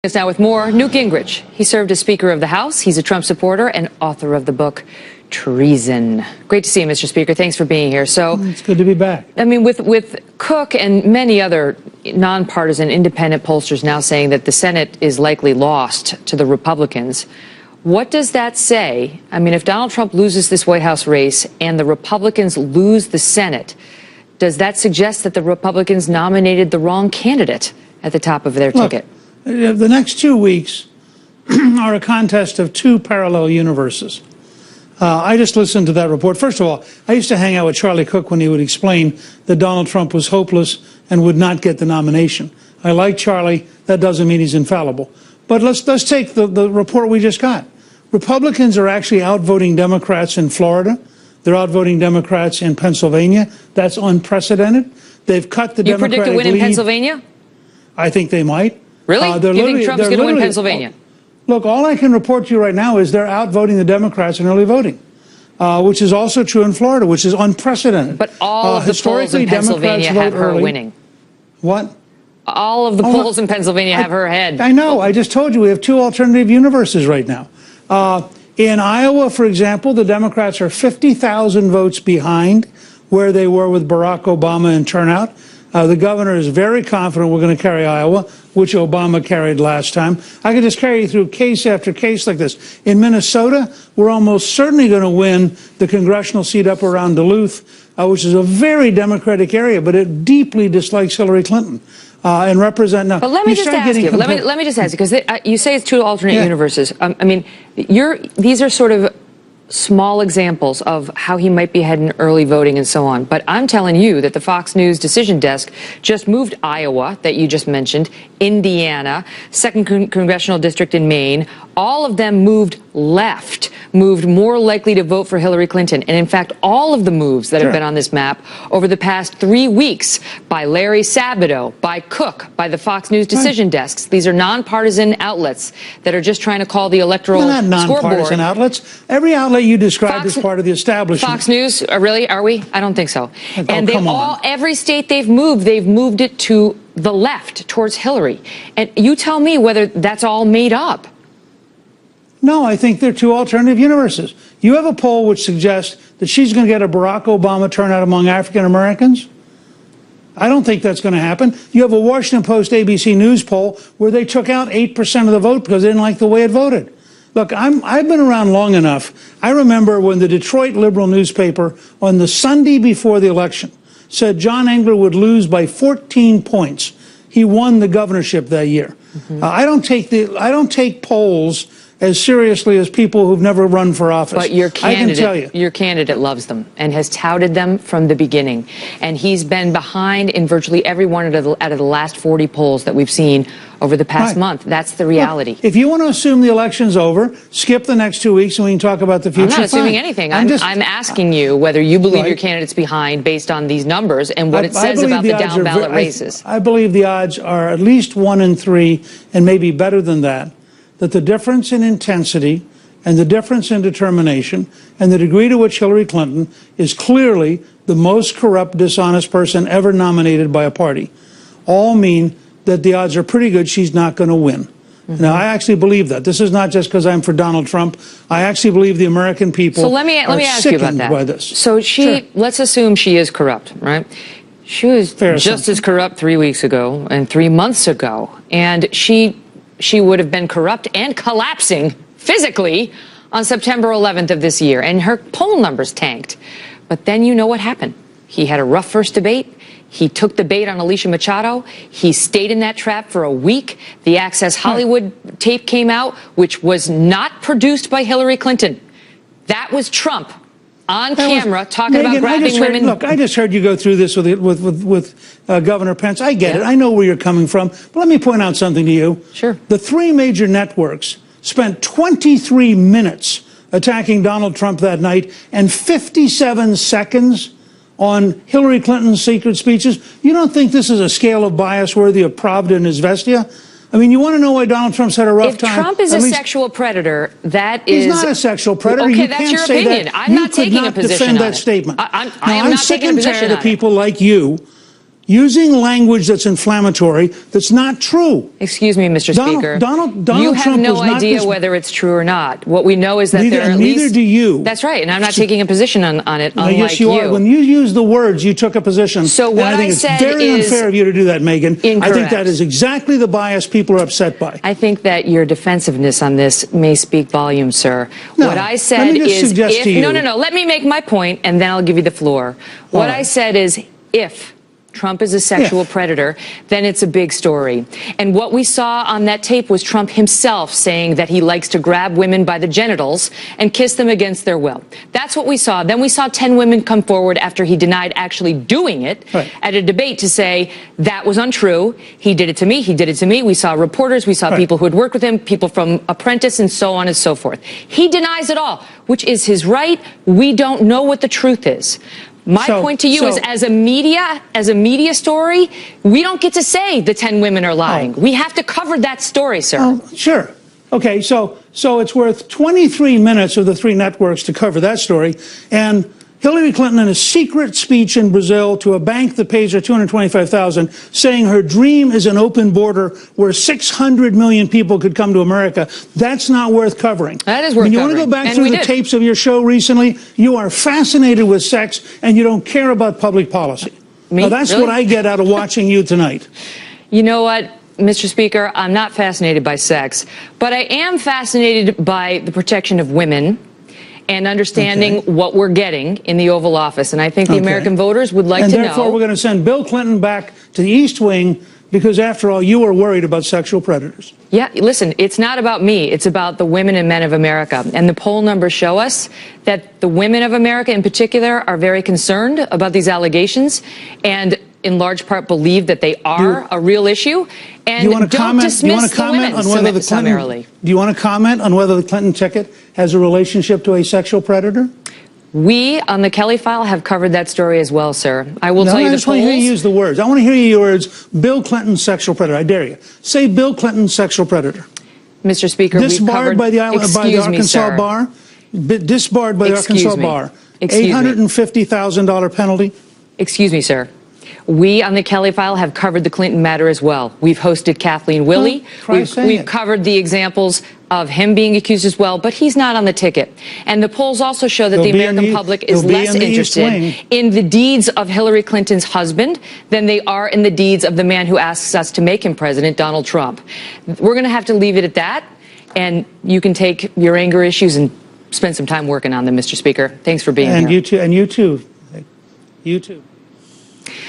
Is now with more. Newt Gingrich. He served as Speaker of the House. He's a Trump supporter and author of the book Treason. Great to see you, Mr. Speaker. Thanks for being here. So it's good to be back. I mean, with Cook and many other nonpartisan independent pollsters now saying that the Senate is likely lost to the Republicans, what does that say? I mean, if Donald Trump loses this White House race and the Republicans lose the Senate, does that suggest that the Republicans nominated the wrong candidate at the top of their ticket? The next 2 weeks are a contest of two parallel universes. I just listened to that report. First of all, I used to hang out with Charlie Cook when he would explain that Donald Trump was hopeless and would not get the nomination. I like Charlie. That doesn't mean he's infallible. But let's take the report we just got. Republicans are actually outvoting Democrats in Florida. They're outvoting Democrats in Pennsylvania. That's unprecedented. They've cut the Democratic lead. You predict a win in Pennsylvania? I think they might. Really? Do you think Trump's going to win Pennsylvania? Look, all I can report to you right now is they're outvoting the Democrats in early voting, which is also true in Florida, which is unprecedented. But all of the polls in Pennsylvania have her winning. What? All of the polls in Pennsylvania have her ahead. I know. I just told you we have two alternative universes right now. In Iowa, for example, the Democrats are 50,000 votes behind where they were with Barack Obama in turnout. The governor is very confident we're going to carry Iowa, which Obama carried last time. I could just carry you through case after case like this. In Minnesota, we're almost certainly going to win the congressional seat up around Duluth, which is a very Democratic area, but it deeply dislikes Hillary Clinton. And represent now. But let me just ask you. Let me just ask you, because you say it's two alternate universes. I mean, these are sort of small examples of how he might be heading early voting and so on. But I'm telling you that the Fox News decision desk just moved Iowa, that you just mentioned, Indiana, 2nd Congressional District in Maine. All of them moved left, moved more likely to vote for Hillary Clinton. And in fact, all of the moves that have been on this map over the past 3 weeks by Larry Sabato, by Cook, by the Fox News decision desks. These are nonpartisan outlets that are just trying to call the electoral scoreboard. Not nonpartisan outlets. Every outlet you described as part of the establishment. Fox News, really? Are we? I don't think so. And they every state they've moved it to the left, towards Hillary. And you tell me whether that's all made up. No, I think they're two alternative universes. You have a poll which suggests that she's going to get a Barack Obama turnout among African Americans. I don't think that's going to happen. You have a Washington Post ABC News poll where they took out 8% of the vote because they didn't like the way it voted. Look, I've been around long enough. I remember when the Detroit Liberal newspaper on the Sunday before the election said John Engler would lose by 14 points. He won the governorship that year. I don't take polls as seriously as people who've never run for office. But your candidate, I can tell you. Your candidate loves them and has touted them from the beginning. And he's been behind in virtually every one out of the last 40 polls that we've seen over the past month. That's the reality. Look, if you want to assume the election's over, skip the next 2 weeks and we can talk about the future. I'm not assuming anything. I'm asking you whether you believe your candidate's behind based on these numbers and what it says about the down ballot races. I believe the odds are at least 1 in 3 and maybe better than that the difference in intensity and the difference in determination and the degree to which Hillary Clinton is clearly the most corrupt, dishonest person ever nominated by a party all mean that the odds are pretty good she's not going to win. Now, I actually believe that. This is not just because I'm for Donald Trump. I actually believe the American people let me ask you about that. By this. So let's assume she is corrupt, right? She was just as corrupt 3 weeks ago and 3 months ago. And she would have been corrupt and collapsing physically on September 11th of this year. And her poll numbers tanked. But then you know what happened. He had a rough first debate. He took the bait on Alicia Machado. He stayed in that trap for a week. The Access Hollywood tape came out, which was not produced by Hillary Clinton. That was Trump on camera talking about grabbing women. Look, I just heard you go through this with Governor Pence. I get it. I know where you're coming from. But let me point out something to you. Sure. The three major networks spent 23 minutes attacking Donald Trump that night and 57 seconds on Hillary Clinton's secret speeches. You don't think this is a scale of bias worthy of Pravda and Izvestia? I mean, you want to know why Donald Trump's had a rough time? If Trump is a sexual predator, that is... He's not a sexual predator. Okay, that's your opinion. I'm not taking a position on it. That statement. I'm not sick taking a and position tired of people like you using language that's inflammatory, that's not true. Excuse me, Mr. Speaker. Donald you have Trump no was not idea this, whether it's true or not. What we know is that neither, there are at neither least... do you. That's right, and I'm not taking a position on it, unlike yes, you are. When you use the words, you took a position. So what and I think said it's very is unfair of you to do that, Megan. Incorrect. I think that is exactly the bias people are upset by. I think that your defensiveness on this may speak volumes, sir. No, what I said let me just is suggest if... to you, No. Let me make my point, and then I'll give you the floor. What right. I said is if Trump is a sexual predator, then it's a big story. And what we saw on that tape was Trump himself saying that he likes to grab women by the genitals and kiss them against their will. That's what we saw. Then we saw 10 women come forward after he denied actually doing it at a debate to say that was untrue. He did it to me. He did it to me. We saw reporters. We saw people who had worked with him, people from Apprentice, and so on and so forth. He denies it all, which is his right. We don't know what the truth is. My point to you is, as a media story, we don't get to say the 10 women are lying. We have to cover that story, sir. Oh, sure. Okay, so it's worth 23 minutes of the three networks to cover that story. And Hillary Clinton, in a secret speech in Brazil to a bank that pays her $225,000, saying her dream is an open border where 600 million people could come to America. That's not worth covering. That is worth covering. You want to go back through the tapes of your show recently? You are fascinated with sex, and you don't care about public policy. Me? Now, that's really? what I get out of watching you tonight. You know what, Mr. Speaker? I'm not fascinated by sex, but I am fascinated by the protection of women and understanding what we're getting in the Oval Office. And I think the American voters would like to know. And therefore, we're going to send Bill Clinton back to the East Wing because, after all, you are worried about sexual predators. Yeah, listen, it's not about me. It's about the women and men of America. And the poll numbers show us that the women of America in particular are very concerned about these allegations and in large part believe that they are a real issue. And don't dismiss the women summarily. Do you want to comment on whether the Clinton ticket has a relationship to a sexual predator? We, on the Kelly File, have covered that story as well, sir. I will tell you the polls. I just want to hear you use the words. I want to hear you use your words, Bill Clinton, sexual predator. I dare you. Say Bill Clinton, sexual predator. Mr. Speaker, disbarred by the Arkansas bar. Disbarred by the Arkansas bar. $850,000 penalty. Excuse me, sir. We on the Kelly File have covered the Clinton matter as well. We've hosted Kathleen Willey. We've covered the examples of him being accused as well, but he's not on the ticket. And the polls also show that the American public is less interested in the deeds of Hillary Clinton's husband than they are in the deeds of the man who asks us to make him president, Donald Trump. We're going to have to leave it at that, and you can take your anger issues and spend some time working on them, Mr. Speaker. Thanks for being here. And you too. You too.